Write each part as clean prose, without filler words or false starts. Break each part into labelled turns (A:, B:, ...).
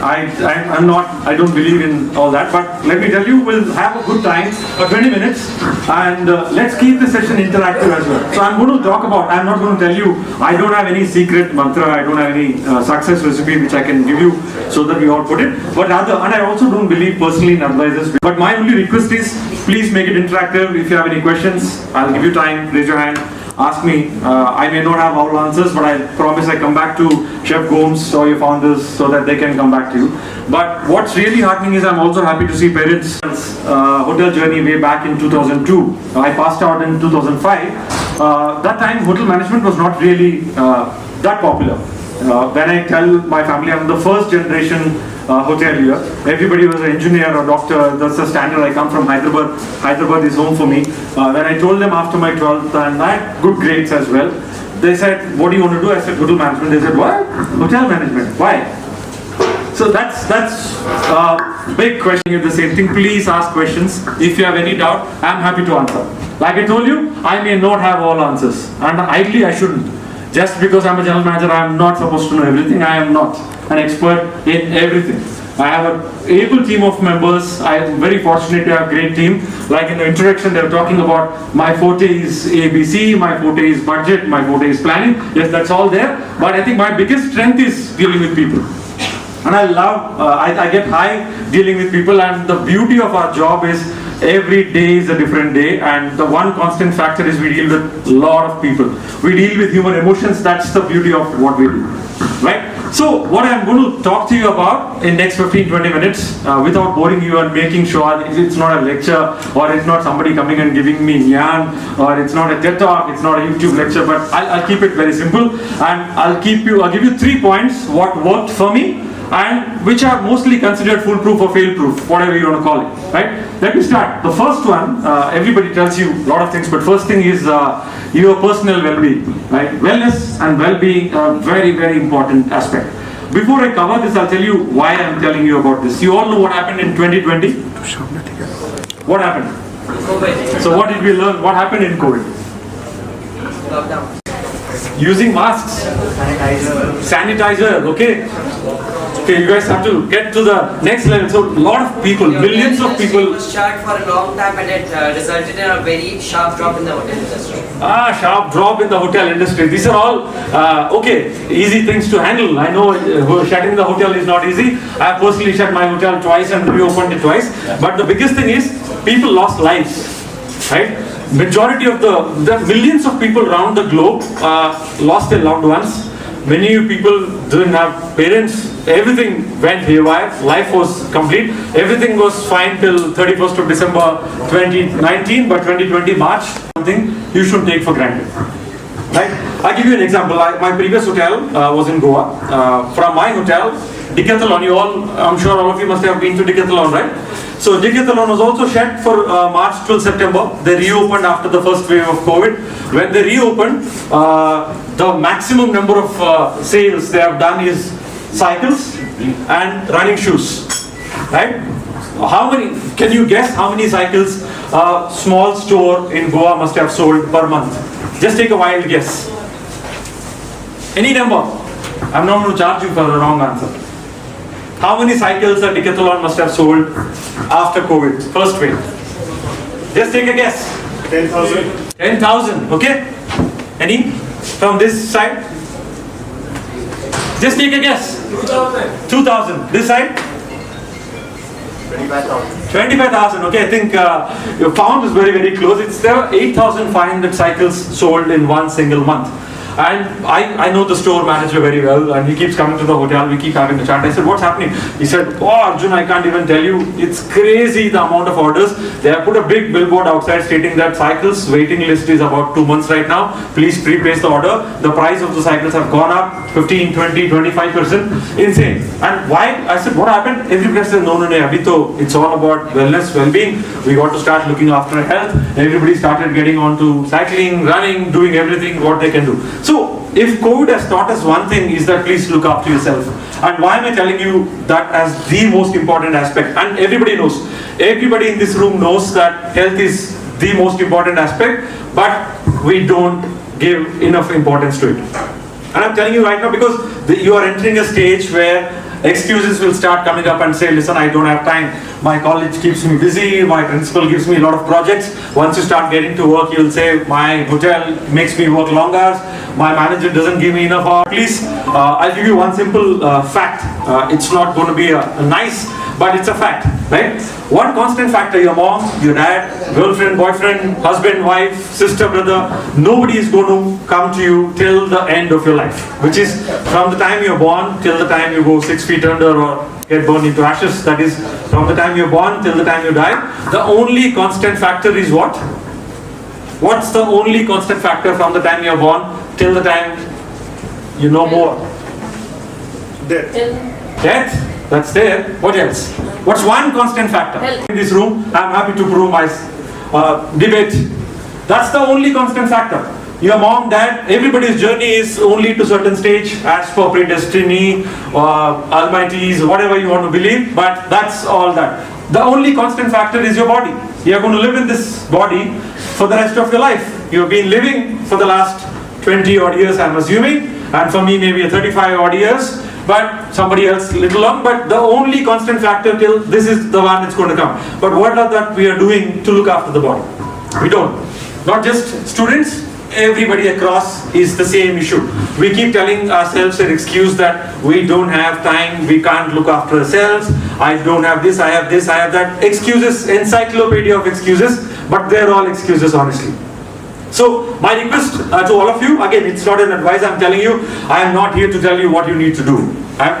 A: I don't believe in all that, but let me tell you, we'll have a good time for 20 minutes, and let's keep the session interactive as well. So I'm going to talk about, I'm not going to tell you, I don't have any secret mantra, I don't have any success recipe which I can give you so that we all put it, but rather, and I also don't believe personally in advisors, but my only request is, please make it interactive. If you have any questions, I'll give you time, raise your hand. Ask me. I may not have all answers, but I promise I come back to Chef Gomes or your founders so that they can come back to you. But what's really heartening is I'm also happy to see parents' hotel journey way back in 2002. I passed out in 2005. That time hotel management was not really that popular. When I tell my family I'm the first generation hotelier, everybody was an engineer or doctor. That's the standard. I come from Hyderabad. Hyderabad is home for me. When I told them after my 12th, and I had good grades as well, they said, what do you want to do? I said, hotel management. They said, what? Hotel management. Why? So that's a big question. It's the same thing. Please ask questions. If you have any doubt, I'm happy to answer. Like I told you, I may not have all answers, and ideally I shouldn't. Just because I'm a general manager, I am not supposed to know everything. I am not an expert in everything. I have an able team of members. I am very fortunate to have a great team. Like in the introduction, they were talking about my forte is ABC, my forte is budget, my forte is planning. Yes, that's all there. But I think my biggest strength is dealing with people. And I love, I get high dealing with people, and the beauty of our job is every day is a different day, and the one constant factor is we deal with a lot of people. We deal with human emotions. That's the beauty of what we do, right? So what I'm going to talk to you about in next 15-20 minutes without boring you and making sure it's not a lecture, or it's not somebody coming and giving me yarn, or it's not a TED talk, it's not a YouTube lecture, but I'll keep it very simple, and I'll give you 3 points what worked for me and which are mostly considered foolproof or fail-proof, whatever you want to call it, right? Let me start. The first one, everybody tells you a lot of things, but first thing is your personal well-being, right? Wellness and well-being are a very, very important aspect. Before I cover this, I'll tell you why I'm telling you about this. You all know what happened in 2020? What happened? COVID. So what did we learn? What happened in COVID? Lockdown. Using masks. Sanitizer, okay? Okay, you guys have to get to the next level. So, a lot of people, millions of people.
B: It was shut for a long time, and it resulted in a very sharp drop in the hotel industry.
A: Sharp drop in the hotel industry. These are all, okay, easy things to handle. I know shutting the hotel is not easy. I have personally shut my hotel twice and reopened it twice. But the biggest thing is, people lost lives, right? Majority of the millions of people around the globe lost their loved ones. Many people didn't have parents. Everything went haywire. Life was complete. Everything was fine till 31st of December 2019, but 2020 March, something you should take for granted. Right? I'll give you an example. My previous hotel was in Goa. From my hotel, Decathlon, I'm sure all of you must have been to Decathlon, right? So Decathlon was also shut for March till September. They reopened after the first wave of COVID. When they reopened, the maximum number of sales they have done is cycles and running shoes, right? How many, can you guess how many cycles a small store in Goa must have sold per month? Just take a wild guess. Any number. I'm not going to charge you for the wrong answer. How many cycles a Decathlon must have sold after COVID, first wave? Just take a guess.
C: 10,000.
A: 10,000, okay? Any? From this side? Just take a guess. 2,000. This side?
C: 25,000.
A: 25,000, okay, I think your count is very, very close. It's there 8,500 cycles sold in one single month. And I know the store manager very well, and he keeps coming to the hotel. We keep having a chat. I said, what's happening? He said, oh Arjun, I can't even tell you. It's crazy the amount of orders. They have put a big billboard outside stating that cycles waiting list is about 2 months right now. Please pre-place the order. The price of the cycles have gone up 15, 20, 25%. Insane. And why? I said, what happened? Everybody said, no, Abhito, it's all about wellness, well-being. We got to start looking after health. Everybody started getting onto cycling, running, doing everything what they can do. So, if COVID has taught us one thing is that please look after yourself. And why am I telling you that as the most important aspect? And everybody knows. Everybody in this room knows that health is the most important aspect, but we don't give enough importance to it. And I'm telling you right now because you are entering a stage where excuses will start coming up and say, listen, I don't have time. My college keeps me busy. My principal gives me a lot of projects. Once you start getting to work, you'll say, my hotel makes me work long hours. My manager doesn't give me enough hours. Please, I'll give you one simple fact. It's not going to be a nice, but it's a fact, right? One constant factor, your mom, your dad, girlfriend, boyfriend, husband, wife, sister, brother, nobody is going to come to you till the end of your life, which is from the time you're born till the time you go 6 feet under or get burned into ashes. That is from the time you're born till the time you die. The only constant factor is what? What's the only constant factor from the time you're born till the time you know more? Death. Death? That's there. What else? What's one constant factor? In this room, I'm happy to prove my debate. That's the only constant factor. Your mom, dad, everybody's journey is only to certain stage as per predestiny, almighties, whatever you want to believe, but that's all that. The only constant factor is your body. You're going to live in this body for the rest of your life. You've been living for the last 20 odd years, I'm assuming, and for me maybe 35 odd years, but somebody else little long, but the only constant factor till this is the one that's going to come. But what are that we are doing to look after the body? We don't. Not just students, everybody across is the same issue. We keep telling ourselves an excuse that we don't have time, we can't look after ourselves, I don't have this, I have that. Excuses, encyclopedia of excuses, but they're all excuses honestly. So my request to all of you, again it's not an advice I'm telling you, I am not here to tell you what you need to do.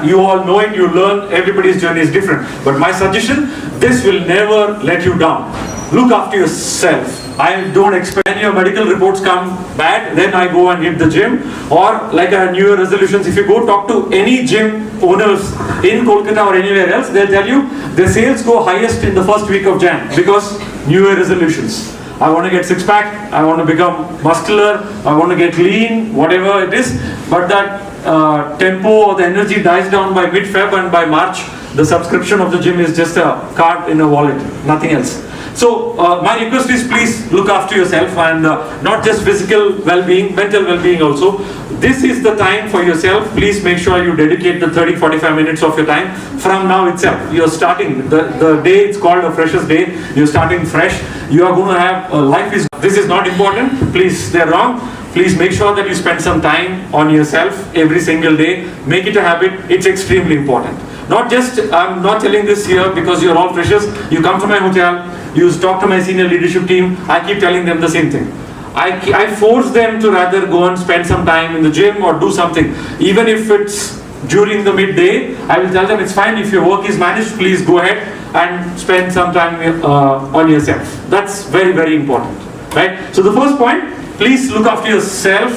A: You all know it, you learn, everybody's journey is different. But my suggestion, this will never let you down. Look after yourself. I don't expect when your medical reports come bad, then I go and hit the gym. Or like I had New Year resolutions, if you go talk to any gym owners in Kolkata or anywhere else, they'll tell you their sales go highest in the first week of Jan because New Year resolutions. I want to get six pack, I want to become muscular, I want to get lean, whatever it is. But that tempo or the energy dies down by mid-Feb, and by March, the subscription of the gym is just a card in a wallet, nothing else. So my request is please look after yourself, and not just physical well-being, mental well-being also. This is the time for yourself. Please make sure you dedicate the 30-45 minutes of your time from now itself. You're starting, the day it's called a freshest day, you're starting fresh. You are going to have, this is not important, please, they're wrong. Please make sure that you spend some time on yourself every single day. Make it a habit, it's extremely important. Not just, I'm not telling this here because you're all freshers. You come to my hotel, you talk to my senior leadership team, I keep telling them the same thing. I force them to rather go and spend some time in the gym or do something. Even if it's during the midday, I will tell them it's fine. If your work is managed, please go ahead and spend some time on yourself. That's very, very important, right? So the first point, please look after yourself,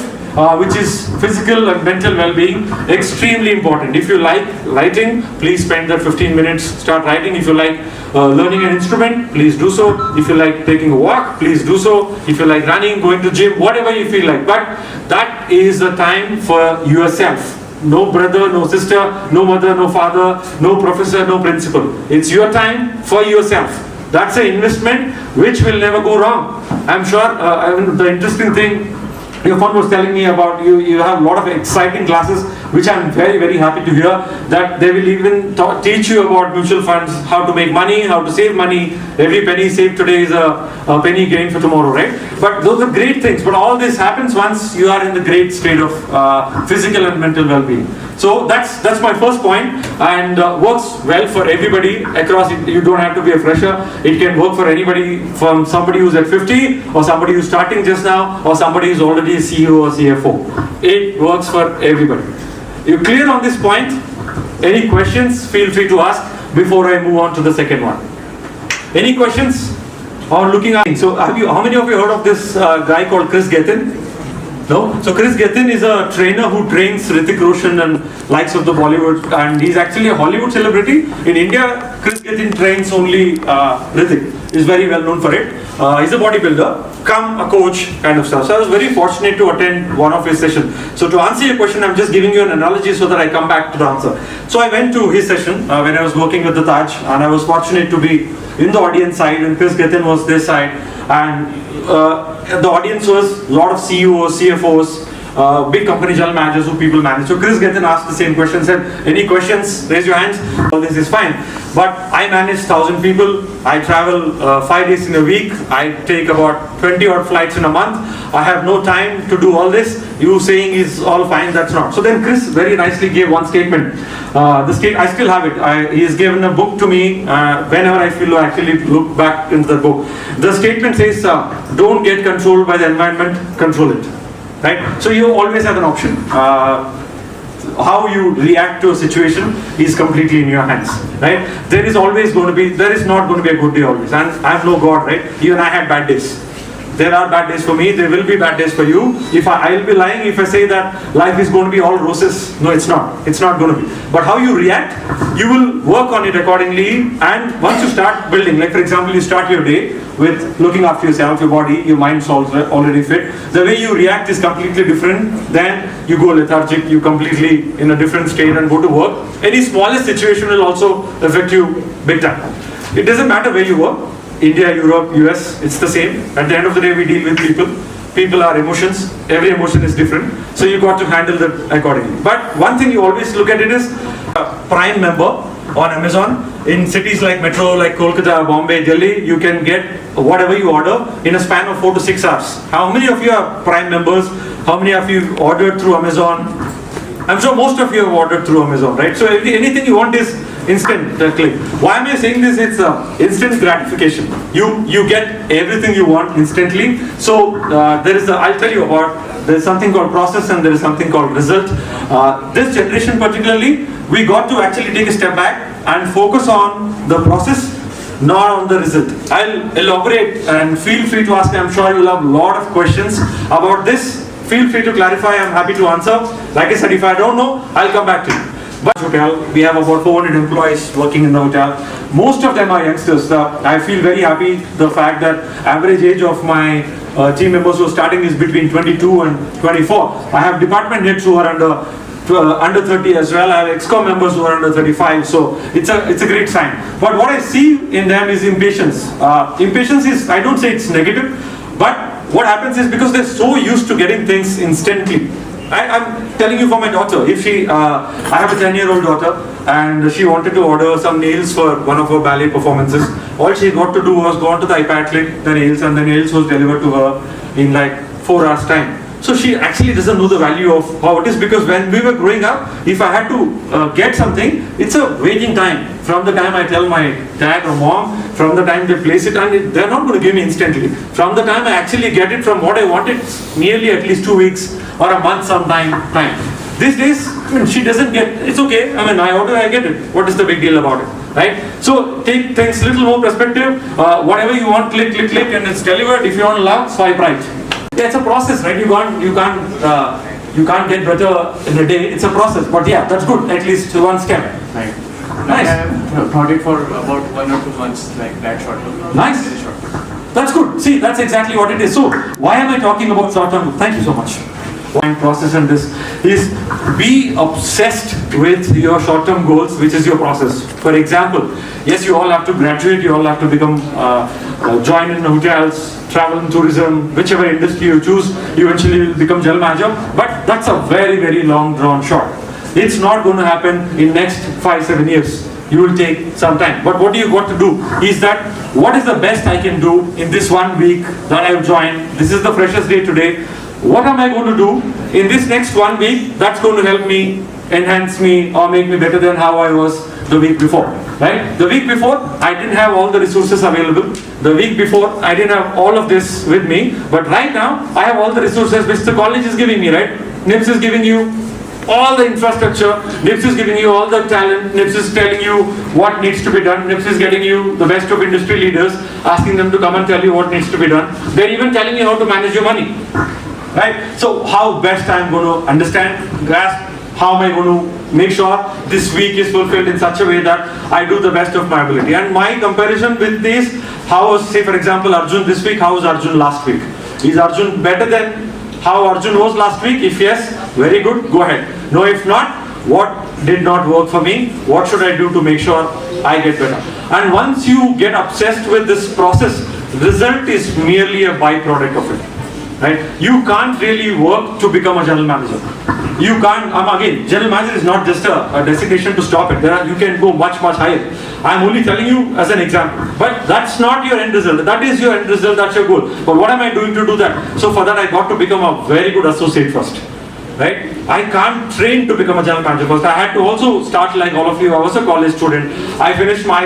A: which is physical and mental well-being, extremely important. If you like writing, please spend that 15 minutes, start writing. If you like learning an instrument, please do so. If you like taking a walk, please do so. If you like running, going to gym, whatever you feel like. But that is the time for yourself. No brother, no sister, no mother, no father, no professor, no principal. It's your time for yourself. That's an investment which will never go wrong. I'm sure the interesting thing your friend was telling me about, you have a lot of exciting classes, which I'm very, very happy to hear, that they will even teach you about mutual funds, how to make money, how to save money. Every penny saved today is a penny gained for tomorrow, right? But those are great things. But all this happens once you are in the great state of physical and mental well-being. So that's my first point, and works well for everybody across. You don't have to be a fresher. It can work for anybody, from somebody who's at 50, or somebody who's starting just now, or somebody who's already a CEO or CFO. It works for everybody. You clear on this point? Any questions? Feel free to ask before I move on to the second one. Any questions? Or looking at, so how many of you heard of this guy called Chris Gethin? No? So Chris Gethin is a trainer who trains Hrithik Roshan and likes of the Bollywood, and he's actually a Hollywood celebrity. In India, Chris Gethin trains only Hrithik. He's very well known for it. He's a bodybuilder, come a coach kind of stuff. So I was very fortunate to attend one of his sessions. So to answer your question, I'm just giving you an analogy so that I come back to the answer. So I went to his session when I was working with the Taj, and I was fortunate to be in the audience side, and Chris Gethin was this side, and the audience was a lot of CEOs, CFOs, big company general managers who people manage. So Chris gets and asked the same question, said, any questions? Raise your hands. All this is fine. But I manage 1,000 people. I travel 5 days in a week. I take about 20 odd flights in a month. I have no time to do all this. You saying is all fine, that's not. So then Chris very nicely gave one statement. I still have it. He has given a book to me whenever I feel to actually look back into the book. The statement says, don't get controlled by the environment, control it. Right? So you always have an option. How you react to a situation is completely in your hands, right? There is not going to be a good day always, and I'm no God, right? You and I had bad days. There are bad days for me, there will be bad days for you. I'll be lying if I say that life is going to be all roses. No, it's not. It's not going to be. But how you react, you will work on it accordingly, and once you start building, like for example, you start your day with looking after yourself, your body, your mind's already fit. The way you react is completely different. Then you go lethargic, you completely in a different state and go to work. Any smallest situation will also affect you big time. It doesn't matter where you work. India, Europe, US, it's the same. At the end of the day, we deal with people. People are emotions. Every emotion is different. So you got to handle that accordingly. But one thing you always look at it is a Prime member on Amazon. In cities like Metro, like Kolkata, Bombay, Delhi, you can get whatever you order in a span of 4 to 6 hours. How many of you are Prime members? How many of you ordered through Amazon? I'm sure most of you have ordered through Amazon, right? So anything you want is instant click. Why am I saying this? It's instant gratification. You get everything you want instantly. So I'll tell you about, there's something called process and there is something called result. This generation particularly, we got to actually take a step back and focus on the process, not on the result. I'll elaborate and feel free to ask. I'm sure you'll have a lot of questions about this. Feel free to clarify, I'm happy to answer. Like I said, if I don't know, I'll come back to you. But hotel, we have about 400 employees working in the hotel. Most of them are youngsters. I feel very happy the fact that average age of my team members who are starting is between 22 and 24. I have department heads who are under 30 as well. I have ExCom members who are under 35. So it's a great sign. But what I see in them is impatience. Impatience is, I don't say it's negative, but what happens is because they're so used to getting things instantly. I'm telling you for my daughter, if I have a 10-year-old daughter and she wanted to order some nails for one of her ballet performances. All she got to do was go onto the iPad, click the nails, and the nails was delivered to her in like 4 hours time. So she actually doesn't know the value of how it is, because when we were growing up, if I had to get something, it's a waiting time. From the time I tell my dad or mom, from the time they place it, and they're not going to give me instantly. From the time I actually get it from what I want, it's nearly at least 2 weeks or a month sometime time. These days, she doesn't get, it's okay, I order, I get it. What is the big deal about it, right? So take things a little more perspective. Whatever you want, click, and it's delivered. If you want love, swipe right. Yeah, it's a process, right? You can't get better in a day. It's a process, but yeah, that's good. At least one step.
C: Right.
A: Nice.
C: I have thought it for about 1 or 2 months, like that short term.
A: Nice.
C: Very short term.
A: That's good. See, that's exactly what it is. So, why am I talking about short-term? Thank you so much. One process in this is be obsessed with your short-term goals, which is your process. For example, yes, you all have to graduate, you all have to become, join in hotels, travel and tourism, whichever industry you choose, you eventually will become general manager. But that's a very, very long drawn shot. It's not going to happen in next 5-7 years. You will take some time. But what you got to do is that, what is the best I can do in this 1 week that I've joined? This is the freshest day today. What am I going to do in this next 1 week that's going to help me, enhance me, or make me better than how I was the week before, right? The week before, I didn't have all the resources available. The week before, I didn't have all of this with me. But right now, I have all the resources which the college is giving me, right? NIPS is giving you all the infrastructure, NIPS is giving you all the talent, NIPS is telling you what needs to be done, NIPS is getting you the best of industry leaders, asking them to come and tell you what needs to be done. They're even telling you how to manage your money, right? So how best I'm going to understand, grasp, how am I going to make sure this week is fulfilled in such a way that I do the best of my ability. And my comparison with this, how was, say for example, Arjun this week, how was Arjun last week? Is Arjun better than how Arjun was last week? If yes, very good, go ahead. No, if not, what did not work for me? What should I do to make sure I get better? And once you get obsessed with this process, result is merely a byproduct of it. right? You can't really work to become a general manager. You can't, again, general manager is not just a designation to stop it. You can go much higher. I'm only telling you as an example. But that's not your end result. That is your end result, that's your goal. But what am I doing to do that? So for that I got to become a very good associate first. Right? I can't train to become a general manager first. I had to also start like all of you. I was a college student. I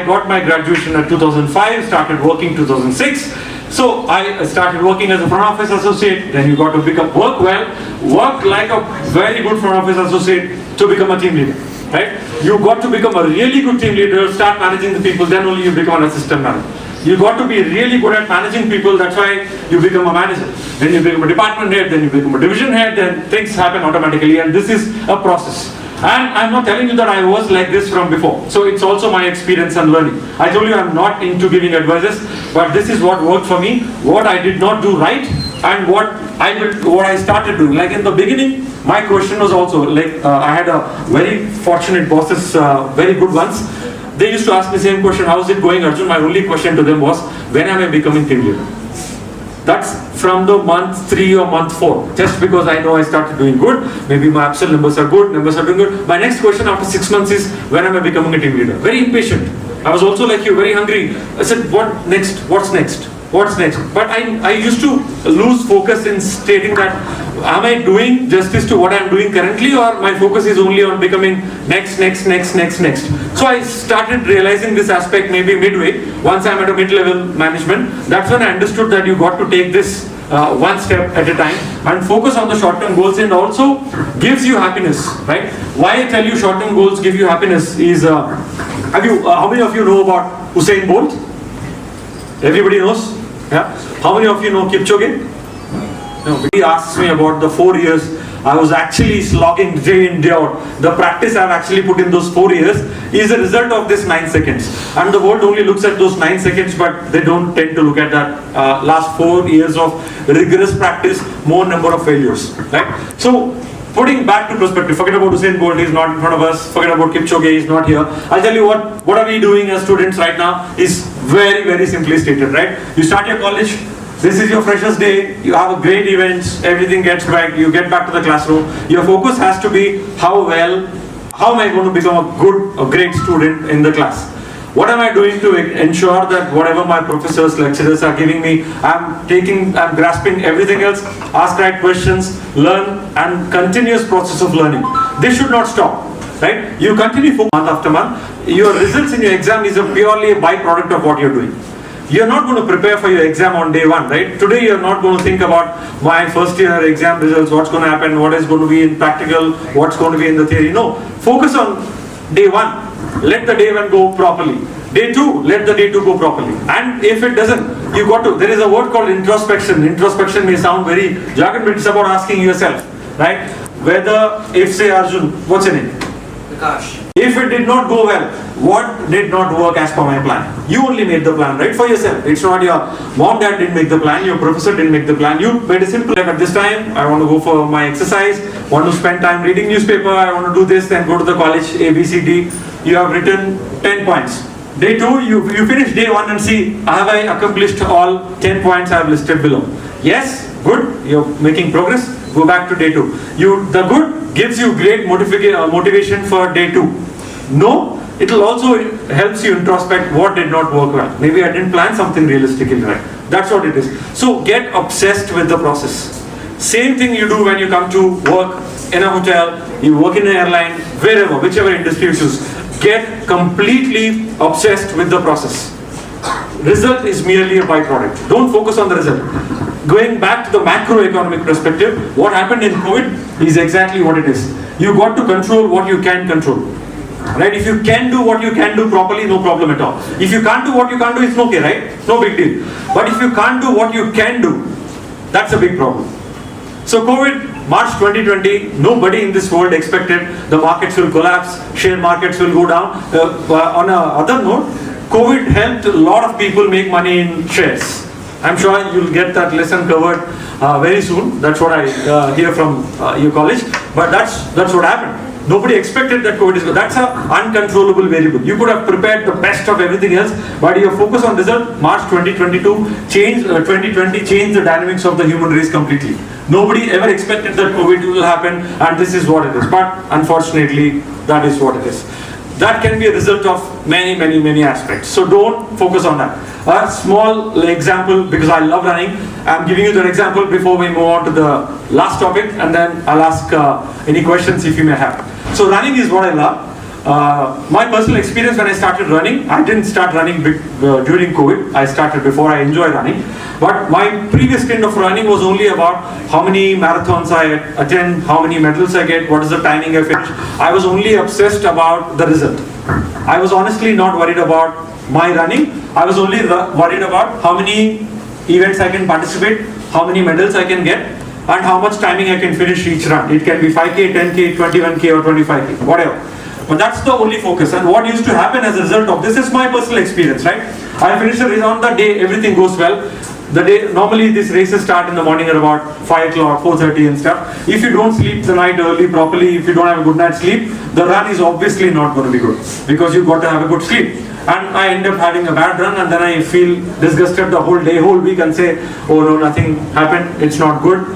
A: got my graduation at 2005, started working 2006. So I started working as a front office associate. Then you got to work like a very good front office associate to become a team leader. Right? You got to become a really good team leader, start managing the people, then only you become an assistant manager. You got to be really good at managing people, that's why you become a manager. Then you become a department head, then you become a division head, then things happen automatically, and this is a process. And I'm not telling you that I was like this from before. So it's also my experience and learning. I told you I'm not into giving advices, but this is what worked for me, what I did not do right, and what I started doing. Like in the beginning, my question was also, I had a very fortunate bosses, very good ones. They used to ask me the same question, how's it going, Arjun? My only question to them was, when am I becoming team leader? That's from the month 3 or month 4. Just because I know I started doing good, maybe my absolute numbers are good, numbers are doing good. My next question after 6 months is, when am I becoming a team leader? Very impatient. I was also like you, very hungry. I said, what next? What's next? What's next? But I used to lose focus in stating that, am I doing justice to what I'm doing currently, or my focus is only on becoming next. So I started realizing this aspect maybe midway, once I'm at a mid-level management. That's when I understood that you got to take this one step at a time and focus on the short-term goals, and also gives you happiness, right? Why I tell you short-term goals give you happiness is, how many of you know about Usain Bolt? Everybody knows? Yeah. How many of you know Kipchoge? No. He asks me about the 4 years I was actually slogging day in, day out. The practice I've actually put in those 4 years is a result of this 9 seconds. And the world only looks at those 9 seconds, but they don't tend to look at that last 4 years of rigorous practice, more number of failures. Right? So, putting back to perspective, forget about Usain Bolt, he's not in front of us, forget about Kipchoge, he's not here. I'll tell you what are we doing as students right now is very simply stated, right? You start your college, this is your freshers day, you have a great events, everything gets right, you get back to the classroom. Your focus has to be how am I going to become a great student in the class? What am I doing to ensure that whatever my professors, lecturers are giving me, I'm grasping everything else, ask right questions, learn, and continuous process of learning. This should not stop, right? You continue for month after month. Your results in your exam is purely a byproduct of what you're doing. You're not going to prepare for your exam on day one, right? Today you're not going to think about my first year exam results, what's going to happen, what is going to be in practical, what's going to be in the theory. No, focus on day one. Let the day one go properly. Day two, let the day two go properly. And if it doesn't, there is a word called introspection. Introspection may sound very jargon, but it's about asking yourself, right? If say Arjun, what's your name?
B: Gosh.
A: If it did not go well, what did not work as per my plan? You only made the plan, right? For yourself. It's not your mom, dad didn't make the plan, your professor didn't make the plan. You made a simple, like at this time, I want to go for my exercise, want to spend time reading newspaper, I want to do this, then go to the college, A, B, C, D. You have written 10 points. Day 2, you finish day 1 and see, have I accomplished all 10 points I have listed below? Yes, good, you're making progress. Go back to day 2. The good gives you great motivation for day 2. No, it will also helps you introspect what did not work well. Maybe I didn't plan something realistically right. That's what it is. So get obsessed with the process. Same thing you do when you come to work in a hotel, you work in an airline, wherever, whichever industry you choose. Get completely obsessed with the process. Result is merely a byproduct. Don't focus on the result. Going back to the macroeconomic perspective, what happened in COVID is exactly what it is. You got to control what you can control. Right? If you can do what you can do properly, no problem at all. If you can't do what you can't do, it's okay, right? No big deal. But if you can't do what you can do, that's a big problem. So COVID, March 2020, nobody in this world expected the markets will collapse, share markets will go down. On another note, COVID helped a lot of people make money in shares. I'm sure you'll get that lesson covered very soon. That's what I hear from your college. But that's what happened. Nobody expected that COVID is good. That's an uncontrollable variable. You could have prepared the best of everything else, but your focus on result, March 2020 changed the dynamics of the human race completely. Nobody ever expected that COVID will happen, and this is what it is. But unfortunately, that is what it is. That can be a result of many aspects. So don't focus on that. A small example, because I love running, I'm giving you that example before we move on to the last topic, and then I'll ask any questions if you may have. So running is what I love. My personal experience when I started running, I didn't start running during COVID. I started before. I enjoy running. But my previous stint of running was only about how many marathons I attend, how many medals I get, what is the timing I finish. I was only obsessed about the result. I was honestly not worried about my running. I was only worried about how many events I can participate, how many medals I can get, and how much timing I can finish each run. It can be 5K, 10K, 21K or 25K, whatever. But that's the only focus. And what used to happen as a result of this is my personal experience, right? I finish a race on the day, everything goes well. The day, normally these races start in the morning at about 5 o'clock, 4:30 and stuff. If you don't sleep the night early properly, if you don't have a good night's sleep, the run is obviously not going to be good, because you've got to have a good sleep. And I end up having a bad run, and then I feel disgusted the whole week, and say, oh no, nothing happened, it's not good,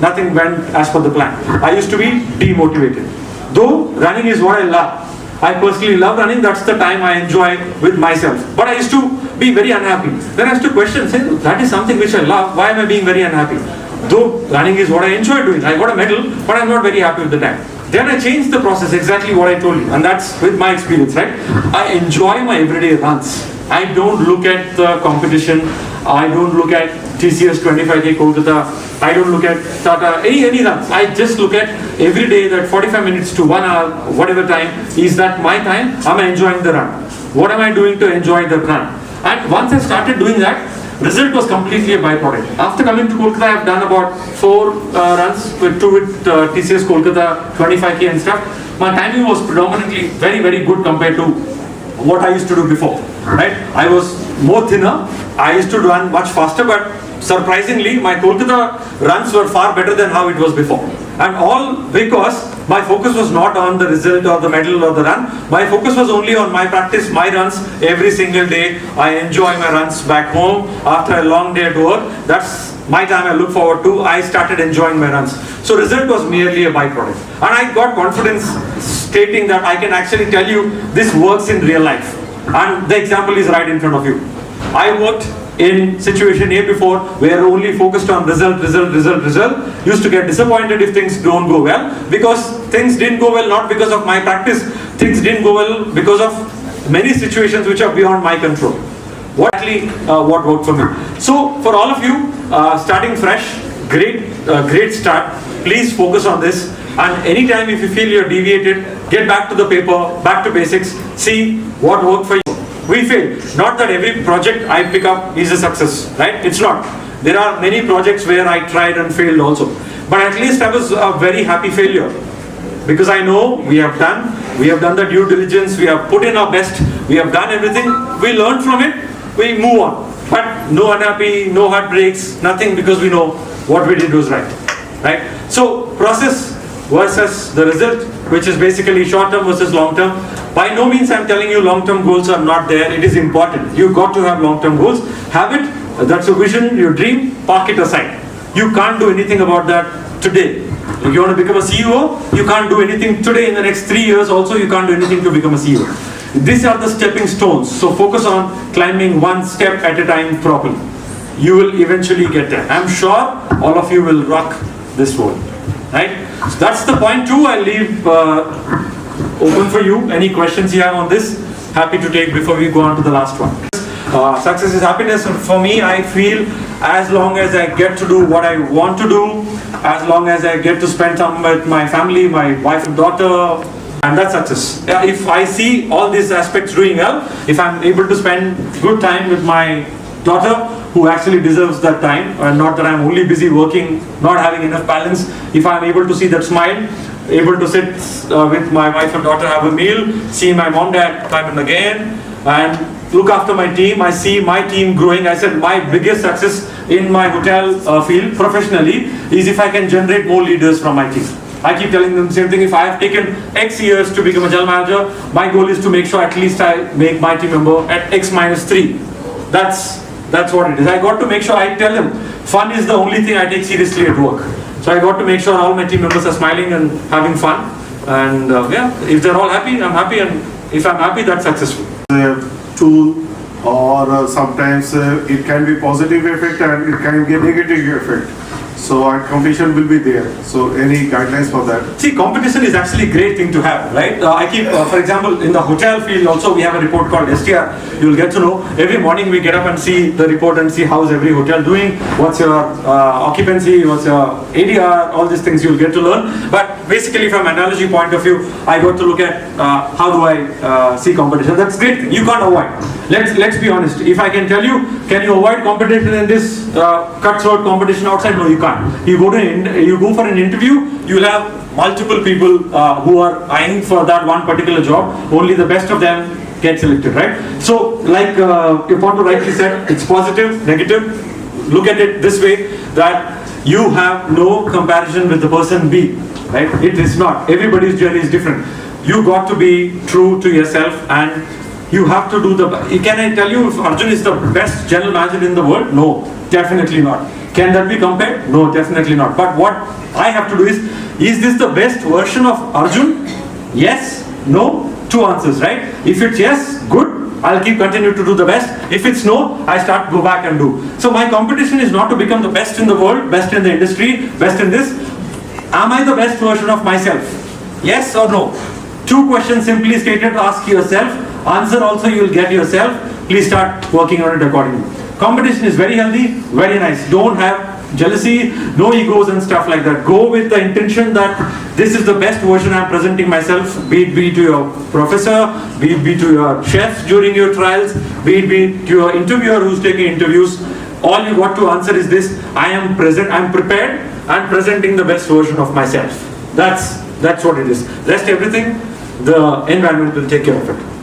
A: nothing went as per the plan. I used to be demotivated. Though running is what I love. I personally love running, that's the time I enjoy with myself. But I used to be very unhappy. Then I used to question, say, that is something which I love, why am I being very unhappy? Though running is what I enjoy doing. I got a medal, but I'm not very happy with the time. Then I changed the process, exactly what I told you. And that's with my experience, right? I enjoy my everyday runs. I don't look at the competition. I don't look at TCS 25K Kolkata. I don't look at Tata, any runs. I just look at every day that 45 minutes to 1 hour, whatever time, is that my time? Am I enjoying the run? What am I doing to enjoy the run? And once I started doing that, result was completely a byproduct. After coming to Kolkata, I have done about 4 runs, with 2 with TCS Kolkata, 25K and stuff. My timing was predominantly very good compared to what I used to do before. Right? I was more thinner. I used to run much faster, but surprisingly, my Kolkata runs were far better than how it was before. And all because my focus was not on the result or the medal or the run. My focus was only on my practice, my runs every single day. I enjoy my runs back home after a long day at work. That's my time I look forward to. I started enjoying my runs. So result was merely a byproduct. And I got confidence stating that I can actually tell you this works in real life. And the example is right in front of you. I worked in situation A before, where only focused on result. Used to get disappointed if things don't go well, because things didn't go well not because of my practice. Things didn't go well because of many situations which are beyond my control. What worked for me? So for all of you starting fresh, great start. Please focus on this. And anytime if you feel you're deviated, get back to the paper, back to basics, see what worked for you. We fail. Not that every project I pick up is a success, right? It's not. There are many projects where I tried and failed also. But at least I was a very happy failure. Because I know we have done the due diligence, we have put in our best, we have done everything, we learned from it, we move on. But no unhappy, no heartbreaks, nothing, because we know what we did was right. Right? So process versus the result, which is basically short-term versus long-term. By no means I'm telling you long-term goals are not there. It is important. You've got to have long-term goals. Have it. That's a vision, your dream. Park it aside. You can't do anything about that today. If you want to become a CEO, you can't do anything today. In the next 3 years also, you can't do anything to become a CEO. These are the stepping stones. So focus on climbing one step at a time properly. You will eventually get there. I'm sure all of you will rock this world. Right? So that's the point 2. I'll leave open for you. Any questions you have on this? Happy to take before we go on to the last one. Success is happiness. For me, I feel as long as I get to do what I want to do, as long as I get to spend time with my family, my wife and daughter, and that's success. If I see all these aspects doing well, if I'm able to spend good time with my daughter, who actually deserves that time, and not that I'm only busy working, not having enough balance, if I'm able to see that smile, able to sit with my wife and daughter, have a meal, see my mom, dad time and again, and look after my team. I see my team growing. I said my biggest success in my hotel field professionally is if I can generate more leaders from my team. I keep telling them the same thing. If I have taken X years to become a general manager, my goal is to make sure at least I make my team member at X minus 3. That's what it is. I got to make sure I tell them, fun is the only thing I take seriously at work. So I got to make sure all my team members are smiling and having fun. And if they're all happy, I'm happy. And if I'm happy, that's successful.
D: Tool, or sometimes it can be positive effect and it can be a negative effect. So our competition will be there. So any guidelines for that?
A: See, competition is actually a great thing to have, right? I keep, for example, in the hotel field also we have a report called STR. You'll get to know every morning we get up and see the report and see how's every hotel doing, what's your occupancy, what's your ADR, all these things you'll get to learn. But basically from an analogy point of view, I got to look at how do I see competition. That's great thing. You can't avoid. Let's be honest. If I can tell you, can you avoid competition in this cutthroat competition outside? No, you can't. You go for an interview, you'll have multiple people who are eyeing for that one particular job. Only the best of them get selected, right? So, like Ponto rightly said, it's positive, negative. Look at it this way, that you have no comparison with the person B, right? It is not. Everybody's journey is different. You got to be true to yourself, and you have to do the. Can I tell you if Arjun is the best general manager in the world? No, definitely not. Can that be compared? No, definitely not. But what I have to do is this the best version of Arjun? Yes, no, two answers, right? If it's yes, good, I'll keep continue to do the best. If it's no, I start go back and do. So my competition is not to become the best in the world, best in the industry, best in this. Am I the best version of myself? Yes or no? Two questions simply stated, ask yourself. Answer also you will get yourself. Please start working on it accordingly. Competition is very healthy, very nice. Don't have jealousy, no egos and stuff like that. Go with the intention that this is the best version I'm presenting myself, be it to your professor, be it to your chef during your trials, be it to your interviewer who's taking interviews. All you got to answer is this: I am prepared and presenting the best version of myself. That's what it is. Rest everything, the environment will take care of it.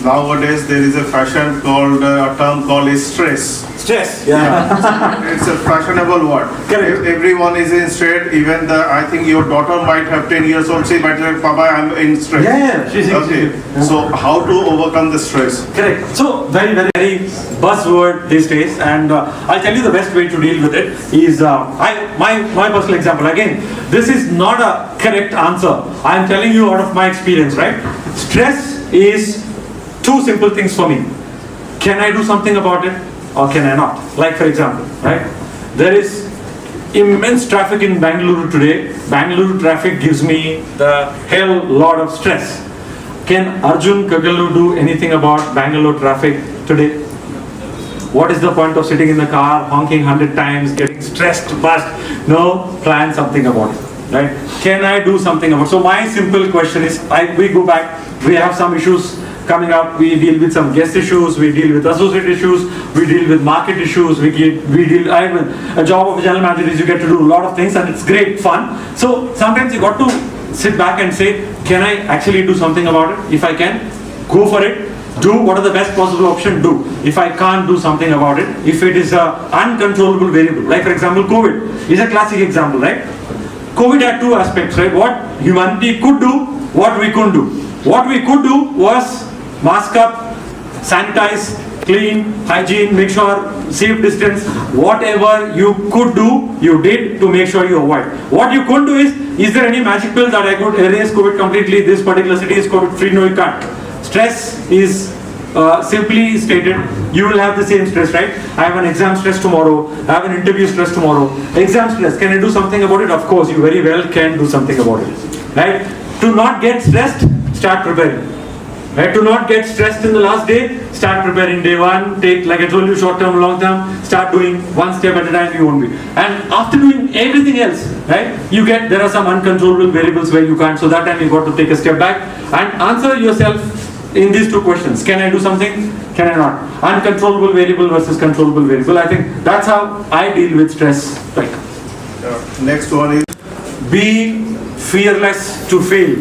D: Nowadays there is a fashion called, a term called stress.
A: Stress, yeah.
D: It's a fashionable word.
A: Correct.
D: Everyone is in stress. Even I think your daughter might have 10 years old. She might say, Papa, I'm in stress.
A: Yeah, she's
D: okay. So how to overcome the stress?
A: Correct. So very buzzword these days, and I'll tell you the best way to deal with it is my personal example. Again, this is not a correct answer. I'm telling you out of my experience, right? Stress is two simple things for me. Can I do something about it or can I not? Like for example, right? There is immense traffic in Bangalore today. Bangalore traffic gives me the hell lot of stress. Can Arjun Kaggallu do anything about Bangalore traffic today? What is the point of sitting in the car, honking 100 times, getting stressed, fast? No, plan something about it, right? Can I do something about it? So my simple question is, we go back, we have some issues coming up, we deal with some guest issues, we deal with associate issues, we deal with market issues, a job of a general manager is you get to do a lot of things and it's great fun. So sometimes you got to sit back and say, can I actually do something about it? If I can, go for it. Do what are the best possible option, do. If I can't do something about it, if it is an uncontrollable variable, like for example COVID is a classic example, right? COVID had two aspects, right? What humanity could do, what we couldn't do. What we could do was mask up, sanitize, clean, hygiene, make sure, safe distance, whatever you could do, you did to make sure you avoid. What you couldn't do is there any magic pill that I could erase COVID completely, this particular city is COVID free? No, you can't. Stress is simply stated, you will have the same stress, right? I have an exam stress tomorrow, I have an interview stress tomorrow. Exam stress, can I do something about it? Of course, you very well can do something about it, right? To not get stressed, start preparing. Right? To not get stressed in the last day, start preparing day one, take, like I told you, short term, long term, start doing one step at a time, you won't be. And after doing everything else, right, there are some uncontrollable variables where you can't, so that time you got to take a step back and answer yourself in these two questions. Can I do something? Can I not? Uncontrollable variable versus controllable variable. I think that's how I deal with stress. Right.
D: Next one is,
A: be fearless to fail.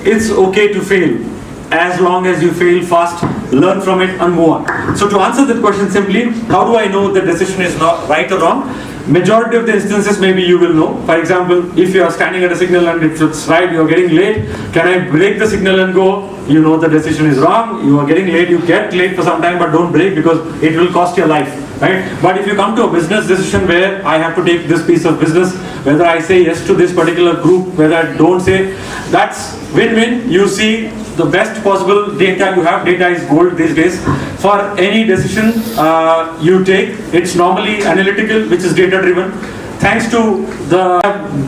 A: It's okay to fail. As long as you fail fast, learn from it and move on. So to answer that question simply, how do I know the decision is not right or wrong? Majority of the instances maybe you will know. For example, if you are standing at a signal and it's right, you are getting late, can I break the signal and go? You know the decision is wrong, you are getting late, you get late for some time, but don't break because it will cost your life, right? But if you come to a business decision where I have to take this piece of business, whether I say yes to this particular group, whether I don't say, that's win-win. You see the best possible data you have. Data is gold these days. For any decision you take, it's normally analytical, which is data driven. Thanks to the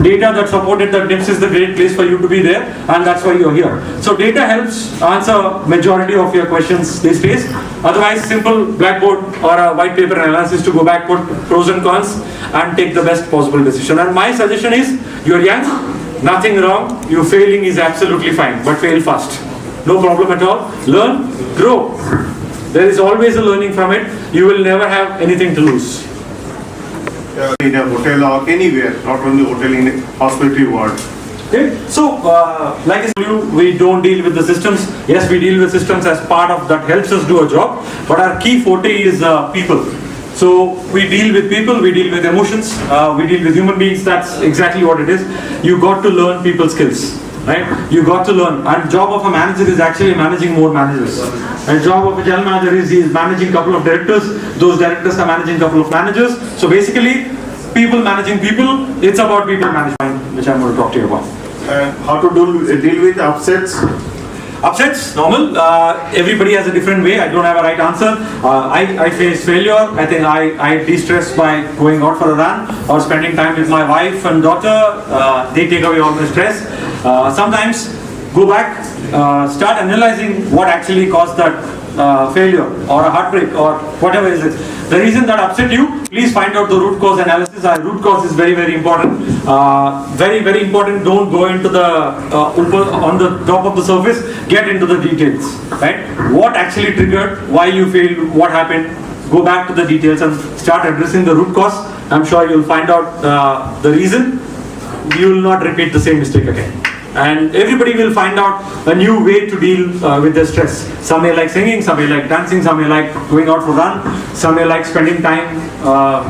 A: data that supported that NIPS is the great place for you to be there, and that's why you're here. So data helps answer majority of your questions these days. Otherwise, simple blackboard or a white paper analysis to go back, put pros and cons, and take the best possible decision. And my suggestion is, you're young, nothing wrong, you failing is absolutely fine, but fail fast. No problem at all. Learn, grow. There is always a learning from it. You will never have anything to lose.
D: In a hotel or anywhere, not only hotel, in a hospitality world.
A: Okay. So, like I told you, we don't deal with the systems. Yes, we deal with systems as part of that helps us do a job, but our key forte is people. So we deal with people, we deal with emotions, we deal with human beings. That's exactly what it is. You got to learn people skills, right? You got to learn. And job of a manager is actually managing more managers. And job of a general manager is he is managing a couple of directors. Those directors are managing a couple of managers. So basically, people managing people. It's about people management, which I'm going to talk to you about.
D: How to deal with upsets?
A: Upsets, normal. Everybody has a different way. I don't have a right answer. I face failure. I think I de-stress by going out for a run or spending time with my wife and daughter. They take away all the stress. Sometimes go back, start analyzing what actually caused that failure or a heartbreak or whatever is it. The reason that upset you, please find out the root cause analysis. Root cause is very, very important. Very, very important. Don't go into the on the top of the surface. Get into the details. Right? What actually triggered? Why you failed? What happened? Go back to the details and start addressing the root cause. I'm sure you'll find out the reason. You will not repeat the same mistake again. And everybody will find out a new way to deal with their stress. Some may like singing, some may like dancing, some may like going out for run, some may like spending time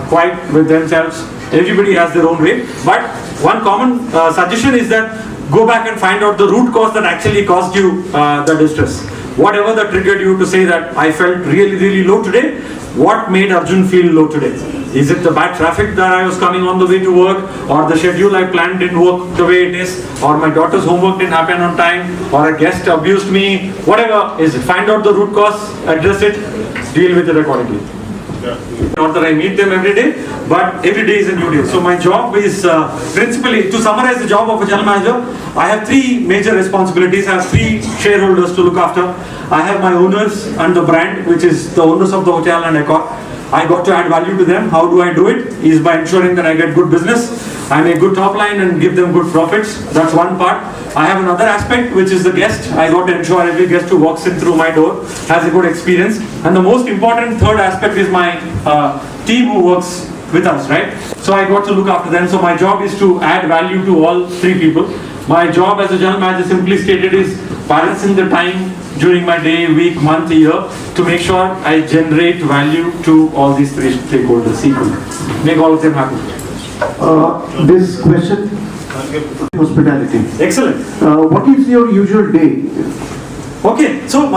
A: quiet with themselves. Everybody has their own way. But one common suggestion is that go back and find out the root cause that actually caused you the distress. Whatever that triggered you to say that I felt really, really low today, what made Arjun feel low today? Is it the bad traffic that I was coming on the way to work, or the schedule I planned didn't work the way it is, or my daughter's homework didn't happen on time, or a guest abused me, whatever is it. Find out the root cause, address it, deal with it accordingly. Not that I meet them every day, but every day is a new day. So my job is principally, to summarize the job of a general manager, I have three major responsibilities. I have three shareholders to look after. I have my owners and the brand, which is the owners of the hotel and Accor. I got to add value to them. How do I do it? Is by ensuring that I get good business, I make good top line and give them good profits. That's one part. I have another aspect, which is the guest. I got to ensure every guest who walks in through my door has a good experience. And the most important third aspect is my team who works with us, right? So I got to look after them. So my job is to add value to all three people. My job as a general manager, simply stated, is balancing the time during my day, week, month, year, to make sure I generate value to all these three stakeholders equally. Make all of them happy.
E: This question, hospitality.
A: Excellent.
E: What is your usual day?
A: Okay, so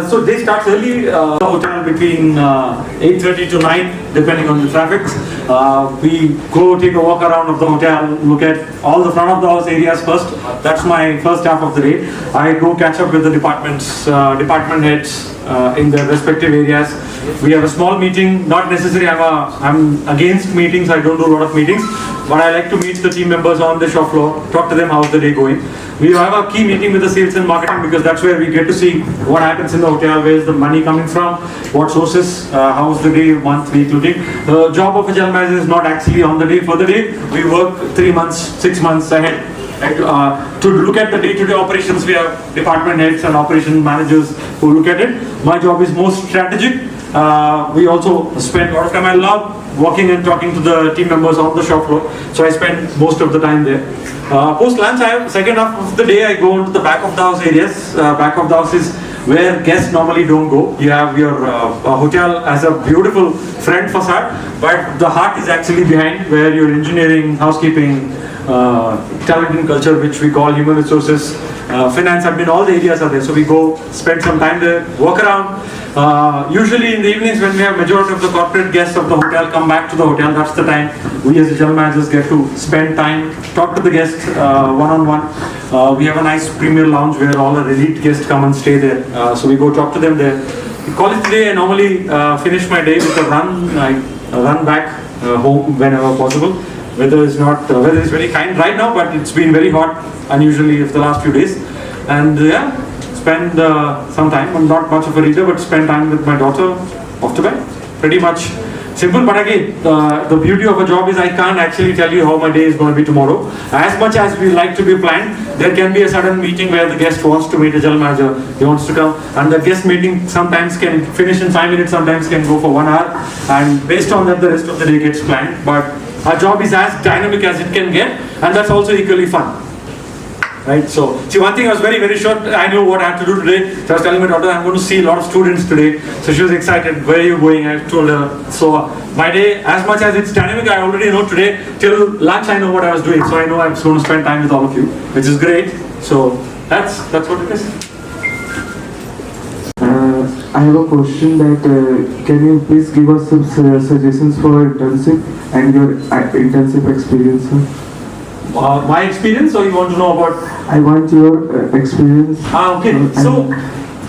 A: so day starts early. The hotel between 8:30 to 9, depending on the traffic. We go take a walk around of the hotel, look at all the front of the house areas first. That's my first half of the day. I go catch up with the departments, department heads in their respective areas. We have a small meeting. Not necessarily I'm against meetings. I don't do a lot of meetings, but I like to meet the team members on the shop floor, talk to them how's the day going. We have a key meeting with the sales and marketing, because that's where we get to see what happens in the hotel, where is the money coming from, what sources, how's the day, month, week looking. The job of a general manager is not actually on the day for the day. We work 3 months, 6 months ahead. To look at the day-to-day operations, we have department heads and operation managers who look at it. My job is more strategic. We also spend a lot of time. I love walking and talking to the team members on the shop floor, so I spend most of the time there. Post lunch, I have second half of the day. I go into the back of the house areas. Back of the house is where guests normally don't go. You have your hotel as a beautiful front facade, but the heart is actually behind, where your engineering, housekeeping, talent and culture, which we call human resources, finance, admin, all the areas are there. So we go spend some time there, walk around. Usually in the evenings when we have majority of the corporate guests of the hotel come back to the hotel, that's the time we as the general managers get to spend time, talk to the guests one-on-one. We have a nice premier lounge where all our elite guests come and stay there. So we go talk to them there. Call it today. I normally finish my day with a run. I run back home whenever possible. Weather is very kind right now, but it's been very hot unusually of the last few days. And spend some time. I'm not much of a reader, but spend time with my daughter off to bed. Pretty much simple, but again, the beauty of a job is I can't actually tell you how my day is going to be tomorrow. As much as we like to be planned, there can be a sudden meeting where the guest wants to meet a general manager, he wants to come, and the guest meeting sometimes can finish in 5 minutes, sometimes can go for 1 hour, and based on that the rest of the day gets planned. But our job is as dynamic as it can get, and that's also equally fun. Right, so see, one thing I was very short. I knew what I had to do today. So I was telling my daughter I'm going to see a lot of students today. So she was excited. Where are you going? I told her. So my day, as much as it's dynamic, I already know today. Till lunch, I know what I was doing. So I know I'm going to spend time with all of you, which is great. So that's what it is.
F: I have a question that can you please give us some suggestions for internship and your internship experience, sir?
A: My experience, or you want to know about?
F: I want your experience.
A: Okay. So,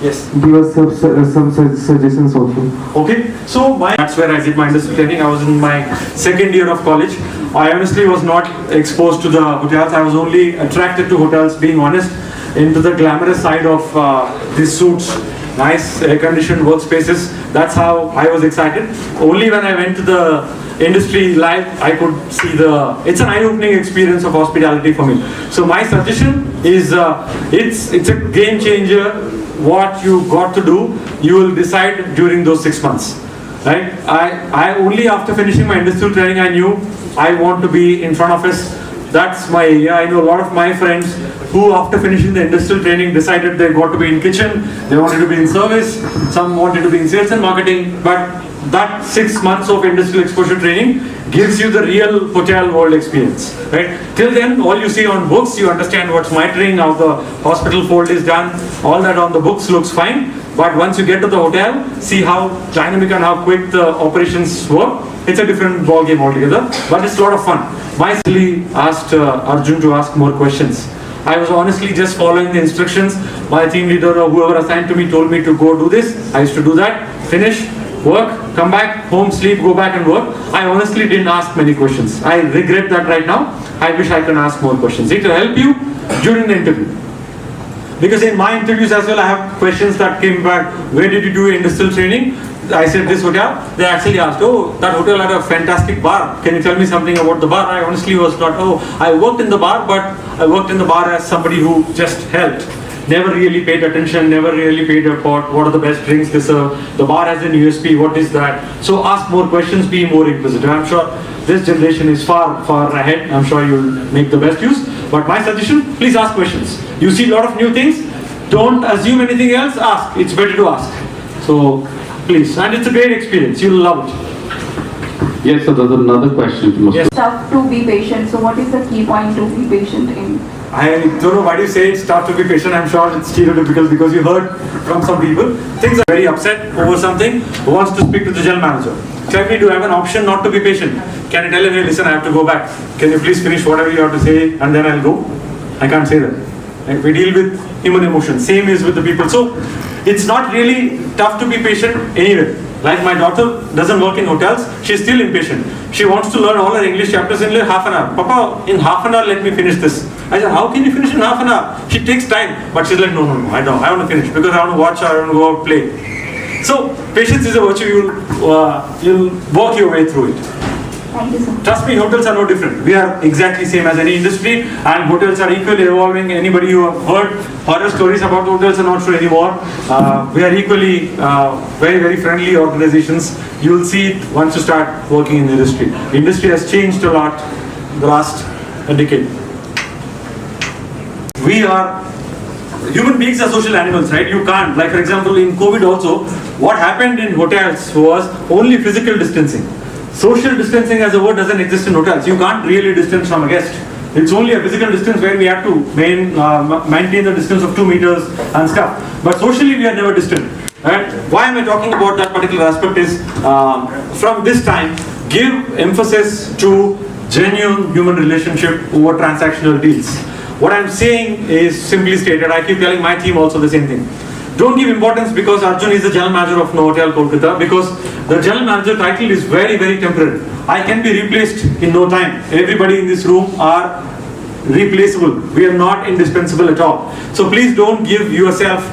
A: yes.
F: Give us some suggestions also.
A: Okay. So that's where I did my industrial training. I was in my second year of college. I honestly was not exposed to the hotels. I was only attracted to hotels, being honest, into the glamorous side of these suits, nice air-conditioned workspaces. That's how I was excited. Only when I went to the industry live, I could see it's an eye-opening experience of hospitality for me. So my suggestion is, it's a game changer. What you got to do, you will decide during those 6 months. Right? I only after finishing my industrial training, I knew I want to be in front office. That's my area. I know a lot of my friends who after finishing the industrial training decided they got to be in kitchen, they wanted to be in service, some wanted to be in sales and marketing, but that 6 months of industrial exposure training gives you the real hotel world experience, right? Till then, all you see on books, you understand what's metering, how the hospital fold is done, all that on the books looks fine. But once you get to the hotel, see how dynamic and how quick the operations work. It's a different ball game altogether, but it's a lot of fun. I actually asked Arjun to ask more questions. I was honestly just following the instructions. My team leader or whoever assigned to me told me to go do this. I used to do that, finish, work, come back, home, sleep, go back and work. I honestly didn't ask many questions. I regret that right now. I wish I can ask more questions. It will help you during the interview. Because in my interviews as well, I have questions that came back. Where did you do industrial training? I said this hotel. They actually asked, oh, that hotel had a fantastic bar. Can you tell me something about the bar? I honestly was not, I worked in the bar, but I worked in the bar as somebody who just helped. Never really paid attention, never really paid a thought. What are the best drinks they serve? The bar has an USP, what is that? So ask more questions, be more inquisitive. I'm sure this generation is far ahead. I'm sure you'll make the best use. But my suggestion, please ask questions. You see a lot of new things, don't assume anything else, ask. It's better to ask. So please, and it's a great experience, you'll love it.
G: Yes, so there's another question.
A: Yes.
H: Tough to be patient. So what is the key point to be patient in?
A: I don't know why do you say it's tough to be patient. I'm sure it's stereotypical because you heard from some people. Things are very upset over something, who wants to speak to the general manager. Tell me, do I have an option not to be patient? Can I tell him, hey, listen, I have to go back. Can you please finish whatever you have to say and then I'll go? I can't say that. Right? We deal with human emotion. Same is with the people. So it's not really tough to be patient anyway. Like my daughter doesn't work in hotels, she's still impatient. She wants to learn all her English chapters in half an hour. Papa, in half an hour, let me finish this. I said, how can you finish in half an hour? She takes time, but she's like, no, I don't. I want to finish because I want to watch her, I want to go out play. So patience is a virtue. You'll work your way through it.
H: Thank you, sir.
A: Trust me, hotels are no different. We are exactly same as any industry, and hotels are equally evolving. Anybody who have heard horror stories about hotels are not true anymore. We are equally very friendly organizations. You will see it once you start working in the industry. Industry has changed a lot in the last decade. We are human beings are social animals, right? You can't, like for example in COVID also, what happened in hotels was only physical distancing. Social distancing as a word doesn't exist in hotels. You can't really distance from a guest. It's only a physical distance where we have to maintain the distance of 2 meters and stuff. But socially we are never distant. Right? Why am I talking about that particular aspect is, from this time, give emphasis to genuine human relationship over transactional deals. What I'm saying is simply stated, I keep telling my team also the same thing. Don't give importance because Arjun is the General Manager of Novotel, Kolkata, because the General Manager title is very, very temporary. I can be replaced in no time. Everybody in this room are replaceable. We are not indispensable at all. So please don't give yourself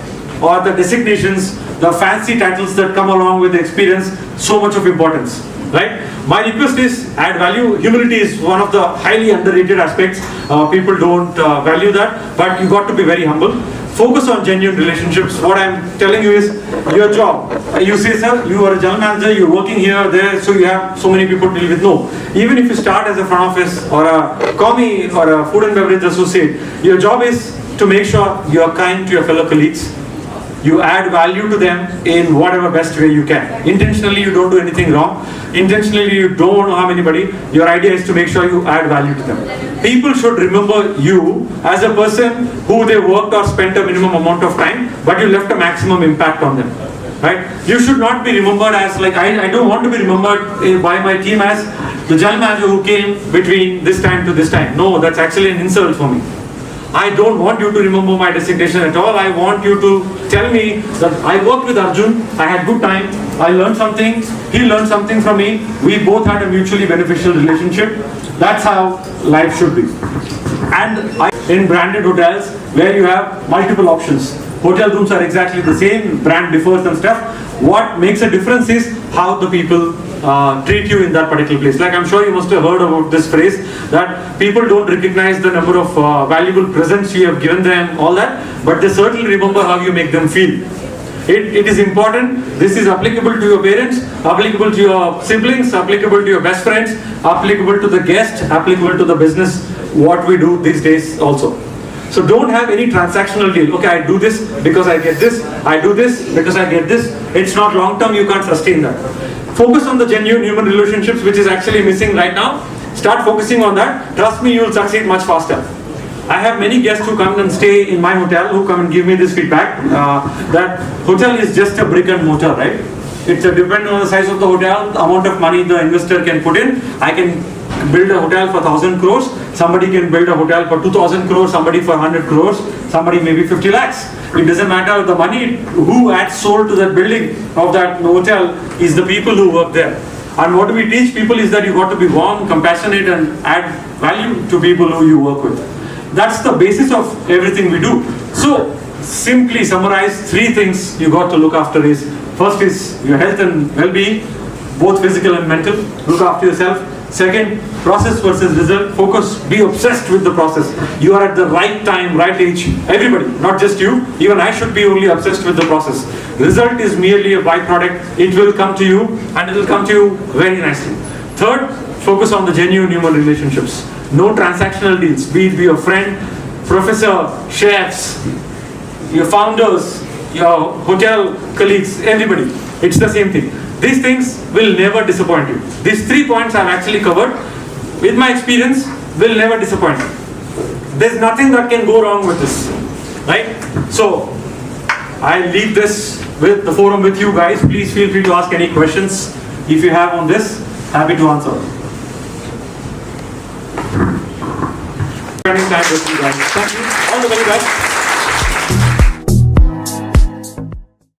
A: or the designations, the fancy titles that come along with the experience so much of importance. Right? My request is add value. Humility is one of the highly underrated aspects. People don't value that, but you got to be very humble. Focus on genuine relationships. What I'm telling you is your job. You say, sir, you are a general manager, you're working here, there, so you have so many people to deal with. No. Even if you start as a front office or a commie or a food and beverage associate, your job is to make sure you are kind to your fellow colleagues. You add value to them in whatever best way you can. Intentionally, you don't do anything wrong. Intentionally, you don't harm anybody. Your idea is to make sure you add value to them. People should remember you as a person who they worked or spent a minimum amount of time, but you left a maximum impact on them. Right? You should not be remembered as like, I don't want to be remembered by my team as the general manager who came between this time to this time. No, that's actually an insult for me. I don't want you to remember my designation at all. I want you to tell me that I worked with Arjun, I had good time, I learned something, he learned something from me, we both had a mutually beneficial relationship. That's how life should be. And in branded hotels where you have multiple options, hotel rooms are exactly the same, brand differs and stuff. What makes a difference is how the people treat you in that particular place. Like I'm sure you must have heard about this phrase that people don't recognize the number of valuable presents you have given them, all that, but they certainly remember how you make them feel. It is important. This is applicable to your parents, applicable to your siblings, applicable to your best friends, applicable to the guest, applicable to the business, what we do these days also. So don't have any transactional deal. Okay, I do this because I get this, I do this because I get this. It's not long term, you can't sustain that. Focus on the genuine human relationships, which is actually missing right now. Start focusing on that. Trust me, you will succeed much faster. I have many guests who come and stay in my hotel who come and give me this feedback that hotel is just a brick and mortar, right? It's depending on the size of the hotel, the amount of money the investor can put in. I can build a hotel for 1,000 crores, somebody can build a hotel for 2,000 crores, somebody for 100 crores, somebody maybe 50 lakhs. It doesn't matter the money, who adds soul to that building of that hotel is the people who work there. And what we teach people is that you got to be warm, compassionate and add value to people who you work with. That's the basis of everything we do. So simply summarize 3 things you got to look after is, first is your health and well-being, both physical and mental. Look after yourself. Second, process versus result. Focus, be obsessed with the process. You are at the right time, right age. Everybody, not just you. Even I should be only obsessed with the process. Result is merely a byproduct. It will come to you and it will come to you very nicely. Third, focus on the genuine human relationships. No transactional deals. Be it your friend, professor, chefs, your founders, your hotel colleagues, everybody. It's the same thing. These things will never disappoint you. These 3 points I've actually covered, with my experience, will never disappoint you. There's nothing that can go wrong with this, right? So, I leave this with the forum with you guys. Please feel free to ask any questions if you have on this. Happy to answer. Spending time with you guys. Thank you. All the very best.